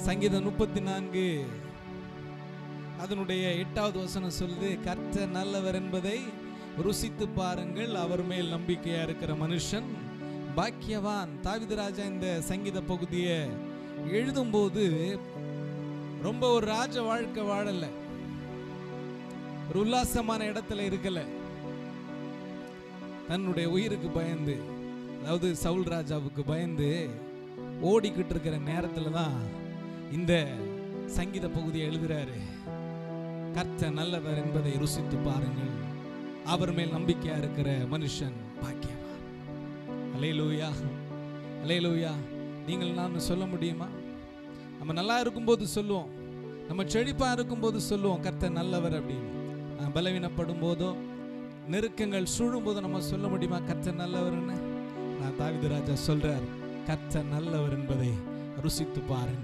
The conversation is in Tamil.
சங்கீதம் 34 அதனுடைய 8வது வசனம் சொல்லுது, கர்த்தர் நல்லவர் என்பதை ருசித்து பாருங்கள், அவர் மேல் நம்பிக்கையா இருக்கிற மனுஷன் பாக்கியவான். தாவீது ராஜா இந்த சங்கீத பகுதியை எழுதும்போது ரொம்ப ஒரு ராஜ வாழ்க்கை வாழல, ஒரு உல்லாசமான இடத்துல இருக்கல. தன்னுடைய உயிருக்கு பயந்து, அதாவது சவுல் ராஜாவுக்கு பயந்து ஓடிக்கிட்டு இருக்கிற நேரத்துல தான் இந்த சங்கீத பகுதியை எழுதுறாரு. கர்த்தர் நல்லவர் என்பதை ருசித்து பாருங்கள், அவர் மேல் நம்பிக்கையா இருக்கிற மனுஷன் பாக்கியவான். அல்லேலூயா, அல்லேலூயா. நீங்கள் நான் சொல்ல முடியுமா? நம்ம நல்லா இருக்கும்போது சொல்லுவோம், நம்ம செழிப்பா இருக்கும்போது சொல்லுவோம் கர்த்தர் நல்லவர் அப்படின்னு. நான் பலவீனப்படும் போதோ நெருக்கங்கள் சூழும் போது நம்ம சொல்ல முடியுமா கர்த்தர் நல்லவர்னு? நான் தாவீது ராஜா சொல்றார், கர்த்தர் நல்லவர் என்பதை ருசித்து பாருங்கள்.